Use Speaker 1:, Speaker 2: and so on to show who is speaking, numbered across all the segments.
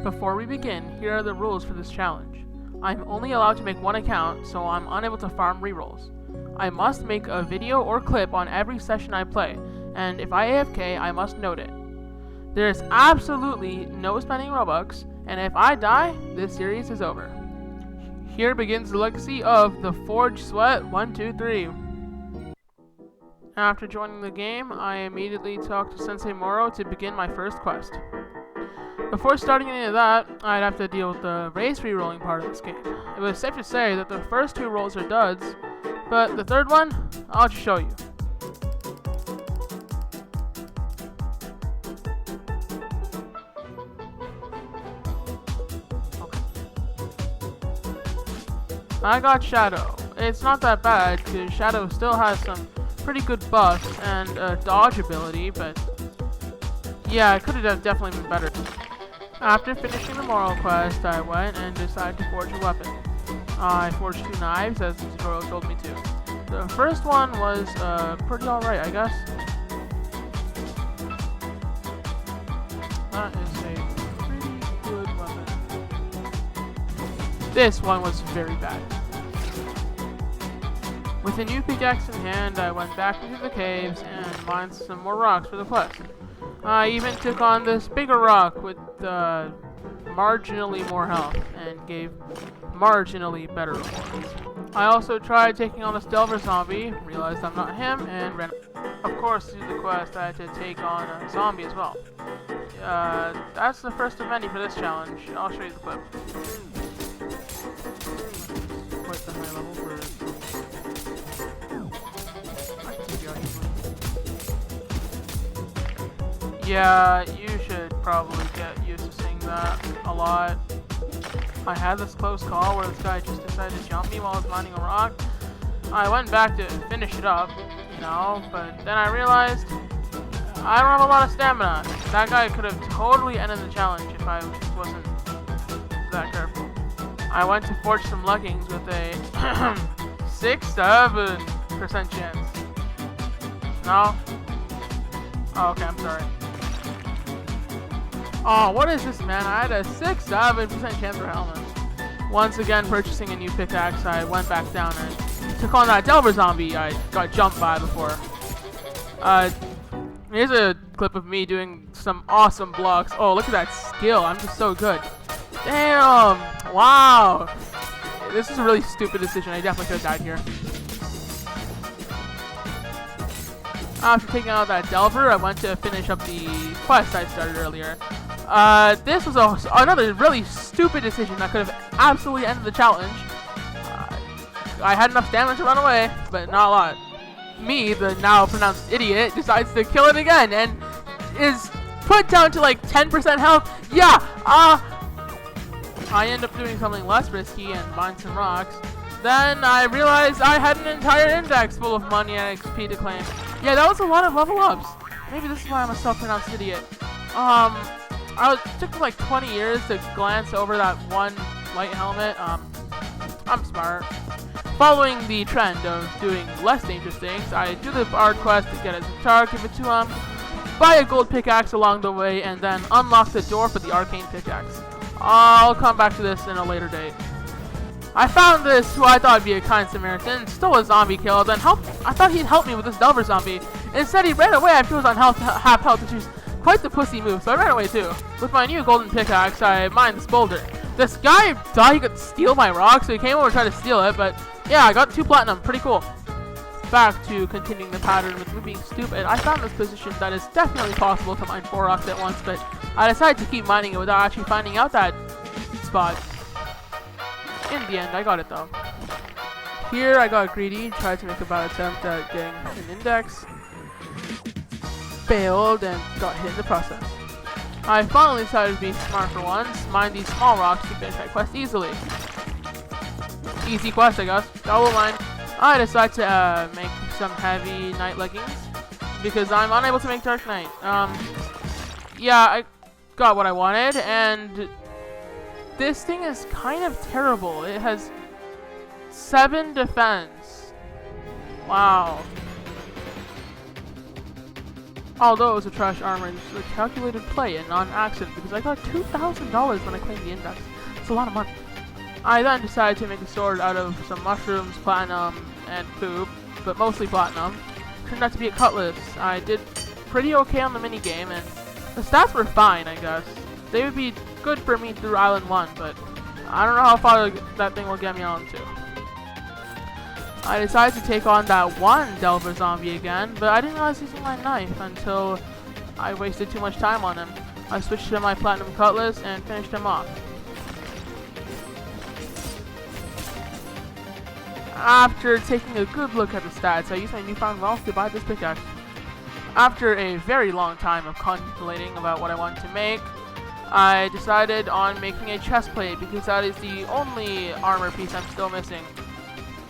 Speaker 1: Before we begin, here are the rules for this challenge. I'm only allowed to make one account, so I'm unable to farm rerolls. I must make a video or clip on every session I play, and if I AFK, I must note it. There is absolutely no spending Robux, and if I die, this series is over. Here begins the legacy of the Forge Sweat 123. After joining the game, I immediately talked to Sensei Moro to begin my first quest. Before starting any of that, I'd have to deal with the race rerolling part of this game. It was safe to say that the first two rolls are duds, but the third one, I'll just show you. Okay. I got Shadow. It's not that bad, because Shadow still has some pretty good buffs and a dodge ability, but yeah, it could have definitely been better. After finishing the moral quest, I went and decided to forge a weapon. I forged 2 knives, as the tutorial told me to. The first one was pretty alright, I guess. That is a pretty good weapon. This one was very bad. With a new pickaxe in hand, I went back into the caves and mined some more rocks for the quest. I even took on this bigger rock with marginally more health and gave marginally better rewards. I also tried taking on this Delver zombie, realized I'm not him, and ran. Of course, to do the quest, I had to take on a zombie as well. That's the first of many for this challenge. I'll show you the clip. Quite the high level for. Yeah, you should probably get used to seeing that a lot. I had this close call where this guy just decided to jump me while I was mining a rock. I went back to finish it up, you know, but then I realized I don't have a lot of stamina. That guy could have totally ended the challenge if I wasn't that careful. I went to forge some leggings with a 6-7% chance. No? Oh, okay, I'm sorry. Oh, what is this, man? I had a 6-7% chance for helmet. Once again, purchasing a new pickaxe, I went back down and took on that Delver zombie I got jumped by before. Here's a clip of me doing some awesome blocks. Oh, look at that skill. I'm just so good. Damn! Wow! This is a really stupid decision. I definitely could have died here. After taking out that Delver, I went to finish up the quest I started earlier. This was another really stupid decision that could have absolutely ended the challenge. I had enough stamina to run away, but not a lot. Me, the now pronounced idiot, decides to kill it again and is put down to like 10% health. Yeah, I end up doing something less risky and mine some rocks. Then I realized I had an entire index full of money and XP to claim. Yeah, that was a lot of level ups. Maybe this is why I'm a self-pronounced idiot. It took like 20 years to glance over that one light helmet. I'm smart. Following the trend of doing less dangerous things, I do the bard quest to get a guitar, give it to him, buy a gold pickaxe along the way, and then unlock the door for the arcane pickaxe. I'll come back to this in a later date. I found this, who I thought would be a kind Samaritan, stole a zombie kill, then I thought he'd help me with this Delver zombie. Instead, he ran away after he was on half health, which is quite the pussy move, so I ran away too. With my new golden pickaxe, I mined this boulder. This guy thought he could steal my rock, so he came over and tried to steal it, but yeah, I got 2 platinum, pretty cool. Back to continuing the pattern with me being stupid, I found this position that is definitely possible to mine 4 rocks at once, but I decided to keep mining it without actually finding out that spot. In the end, I got it though. Here, I got greedy, tried to make a bad attempt at getting an index. Failed and got hit in the process. I finally decided to be smart for once, mine these small rocks to finish that quest easily. Easy quest, I guess. Double mine. I decided to make some heavy night leggings because I'm unable to make dark night. Yeah, I got what I wanted, and this thing is kind of terrible. It has 7 defense. Wow. Although it was a trash armor, this was a calculated play and not an accident because I got $2,000 when I claimed the index. It's a lot of money. I then decided to make a sword out of some mushrooms, platinum, and poop, but mostly platinum. Turned out to be a cutlass. I did pretty okay on the minigame, and the stats were fine, I guess. They would be good for me through Island 1, but I don't know how far that thing will get me on to. I decided to take on that one Delver zombie again, but I didn't realize using my knife until I wasted too much time on him. I switched to my platinum cutlass and finished him off. After taking a good look at the stats, I used my newfound wealth to buy this pickaxe. After a very long time of contemplating about what I wanted to make, I decided on making a chest plate because that is the only armor piece I'm still missing.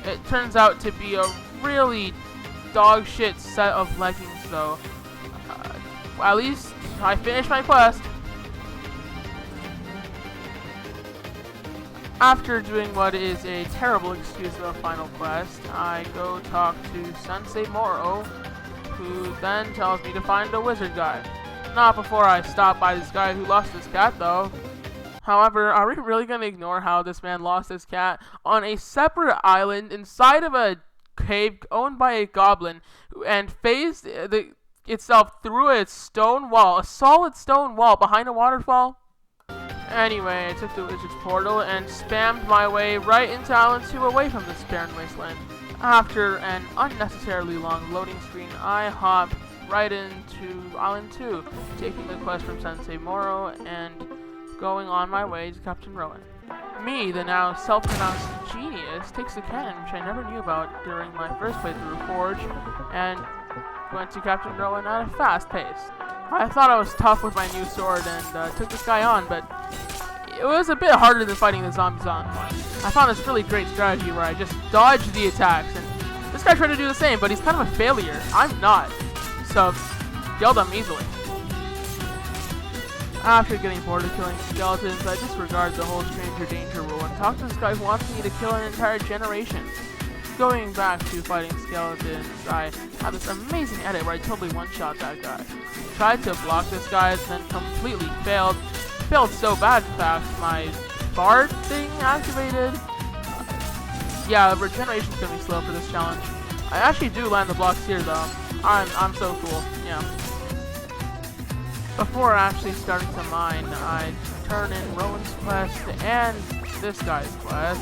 Speaker 1: It turns out to be a really dog shit set of leggings though. At least I finished my quest. After doing what is a terrible excuse of a final quest, I go talk to Sensei Moro, who then tells me to find a wizard guy. Not before I stop by this guy who lost his cat though. However, are we really going to ignore how this man lost his cat on a separate island inside of a cave owned by a goblin and phased itself through a stone wall, a solid stone wall behind a waterfall? Anyway, I took the wizard's portal and spammed my way right into Island 2 away from this barren wasteland. After an unnecessarily long loading screen, I hop right into Island 2, taking the quest from Sensei Moro and going on my way to Captain Rowan. Me, the now self-pronounced genius, takes a cannon which I never knew about during my first playthrough of Forge and went to Captain Rowan at a fast pace. I thought I was tough with my new sword and took this guy on, but it was a bit harder than fighting the zombies on one. I found this really great strategy where I just dodged the attacks, and this guy tried to do the same, but he's kind of a failure. I'm not, so killed him easily. After getting bored of killing skeletons, I disregard the whole stranger danger rule and talk to this guy who wants me to kill an entire generation. Going back to fighting skeletons, I have this amazing edit where I totally one-shot that guy. Tried to block this guy, then completely failed. Failed so bad, in fact, my bard thing activated. Yeah, the regeneration's gonna be slow for this challenge. I actually do land the blocks here, though. I'm so cool, yeah. Before actually starting to mine, I turn in Rowan's quest and this guy's quest,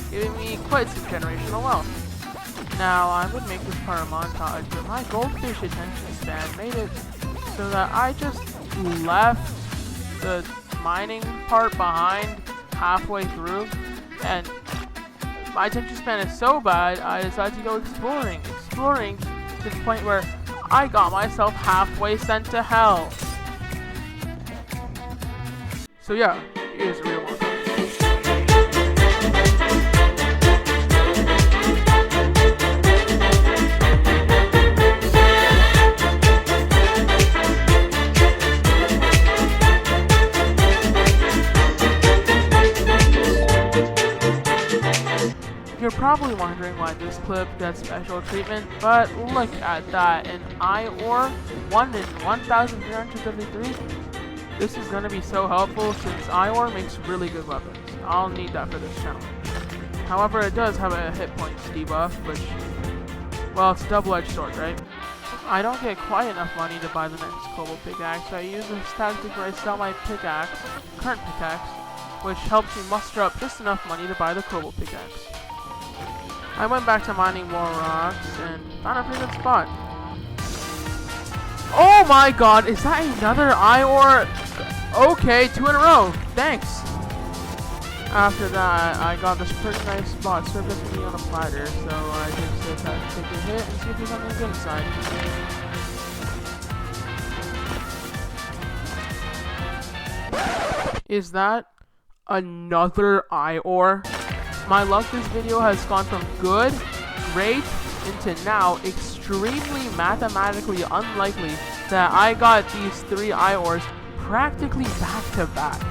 Speaker 1: giving me quite some generational wealth. Now, I would make this part a montage, but my goldfish attention span made it so that I just left the mining part behind halfway through, and my attention span is so bad, I decided to go exploring to the point where I got myself halfway sent to hell. So yeah, here's a real one. You're probably wondering why this clip gets special treatment, but look at that, an eye ore, 1 in 1,353. This is going to be so helpful since eye ore makes really good weapons. I'll need that for this challenge. However, it does have a hit points debuff, which, well, it's a double-edged sword, right? I don't get quite enough money to buy the next cobalt pickaxe, so I use this tactic where I sell my pickaxe, current pickaxe, which helps me muster up just enough money to buy the cobalt pickaxe. I went back to mining more rocks and found a pretty good spot. Oh my god, is that another eye ore? Okay, 2 in a row. Thanks. After that, I got this pretty nice spot served up to me on a platter, so I just decided to take a hit and see if there's something good inside. Is that another eye ore? My luck this video has gone from good, great, into now extremely mathematically unlikely that I got these 3 eye ores practically back to back.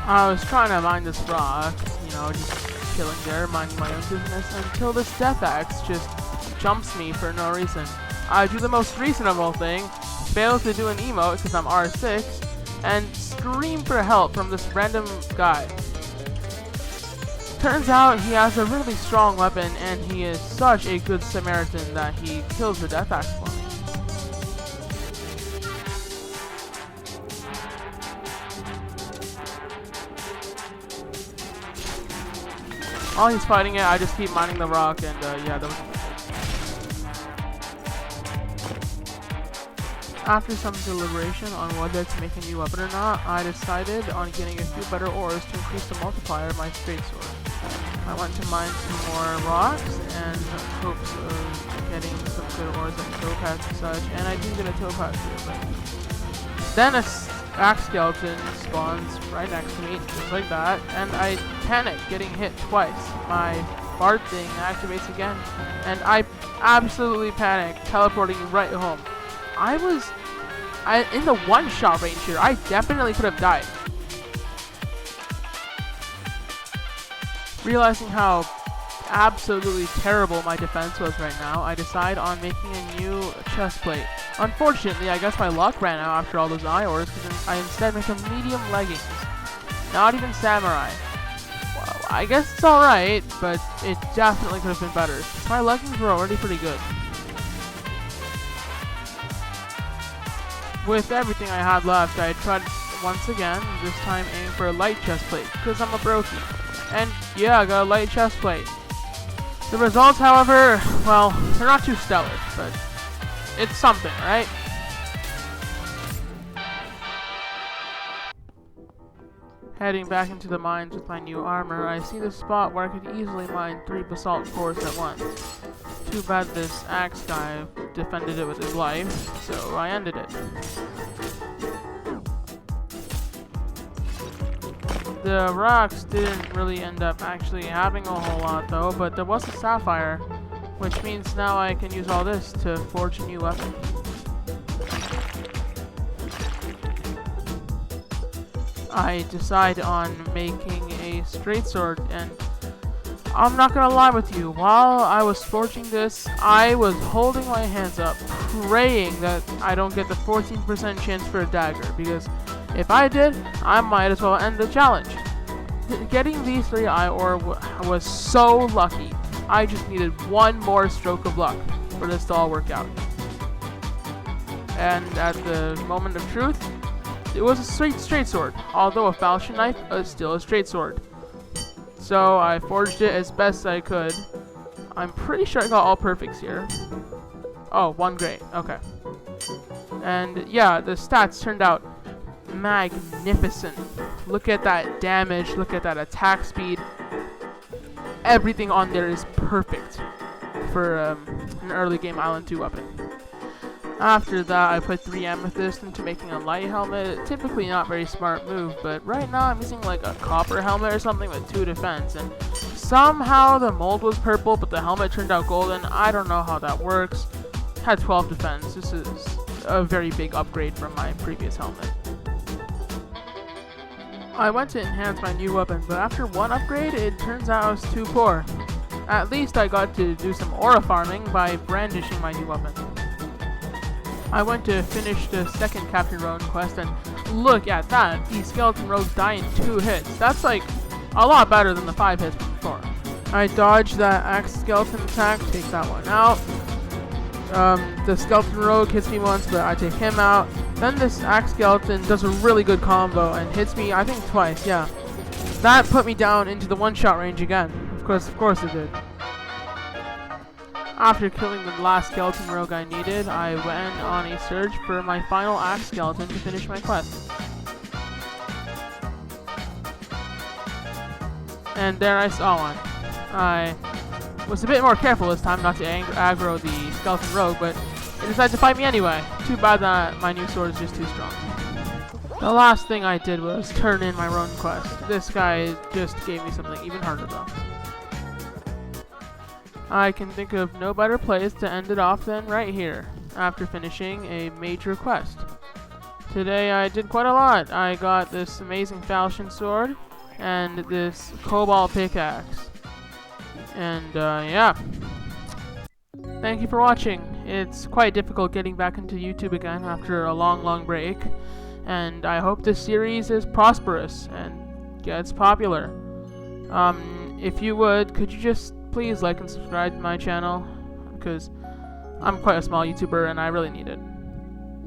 Speaker 1: I was trying to mine this rock, you know, just chilling there, minding my own business, until this death axe just jumps me for no reason. I do the most reasonable thing, fail to do an emote because I'm R6, and scream for help from this random guy. Turns out he has a really strong weapon, and he is such a good Samaritan that he kills the death axe for me. While he's fighting it, I just keep mining the rock, and yeah, that was... After some deliberation on whether to make a new weapon or not, I decided on getting a few better ores to increase the multiplier of my straight sword. I went to mine some more rocks and hopes of getting some good ores like topaz and such, and I do get a topaz here, but then a axe skeleton spawns right next to me, just like that, and I panic getting hit twice. My Bard thing activates again, and I absolutely panic, teleporting right home. I was in the one-shot range here. I definitely could have died. Realizing how absolutely terrible my defense was right now, I decide on making a new chest plate. Unfortunately, I guess my luck ran out after all those ores, because I instead make a medium leggings. Not even samurai. Well, I guess it's alright, but it definitely could have been better. My leggings were already pretty good. With everything I had left, I tried once again, this time aiming for a light chest plate, because I'm a brokey. And yeah, I got a light chest plate. The results, however, well, they're not too stellar, but it's something, right? Heading back into the mines with my new armor, I see the spot where I could easily mine 3 basalt cores at once. Too bad this axe guy defended it with his life, so I ended it. The rocks didn't really end up actually having a whole lot though, but there was a sapphire, which means now I can use all this to forge a new weapon. I decide on making a straight sword, and I'm not gonna lie with you, while I was forging this, I was holding my hands up, praying that I don't get the 14% chance for a dagger, because if I did, I might as well end the challenge. Getting these 3 eye ore was so lucky. I just needed one more stroke of luck for this to all work out. And at the moment of truth, it was a straight sword. Although a falchion knife, it's still a straight sword. So I forged it as best I could. I'm pretty sure I got all perfects here. Oh, 1 great. Okay. And yeah, the stats turned out magnificent. Look at that damage. Look at that attack speed. Everything on there is perfect for an early game Island 2 weapon. After that, I put 3 amethyst into making a light helmet. Typically not very smart move, but right now I'm using like a copper helmet or something with 2 defense, and somehow the mold was purple, but the helmet turned out golden. I don't know how that works. Had 12 defense. This is a very big upgrade from my previous helmet. I went to enhance my new weapon, but after 1 upgrade, it turns out I was too poor. At least I got to do some aura farming by brandishing my new weapon. I went to finish the 2nd Captain Rowan quest, and look at that! These skeleton rogues die in 2 hits. That's like a lot better than the 5 hits before. I dodged that axe skeleton attack, take that one out. The skeleton rogue hits me once, but I take him out. Then this axe skeleton does a really good combo and hits me, I think, twice, yeah. That put me down into the one-shot range again. Of course it did. After killing the last skeleton rogue I needed, I went on a search for my final axe skeleton to finish my quest. And there I saw one. I was a bit more careful this time not to aggro the skeleton rogue, but it decided to fight me anyway. Too bad that my new sword is just too strong. The last thing I did was turn in my Ronin quest. This guy just gave me something even harder though. I can think of no better place to end it off than right here, after finishing a major quest. Today I did quite a lot. I got this amazing falchion sword, and this cobalt pickaxe. And yeah. thank you for watching. It's quite difficult getting back into YouTube again after a long break, and I hope this series is prosperous and gets popular. If you would, could you just please like and subscribe to my channel, because I'm quite a small YouTuber and I really need it.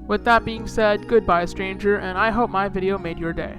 Speaker 1: With that being said, goodbye stranger, and I hope my video made your day.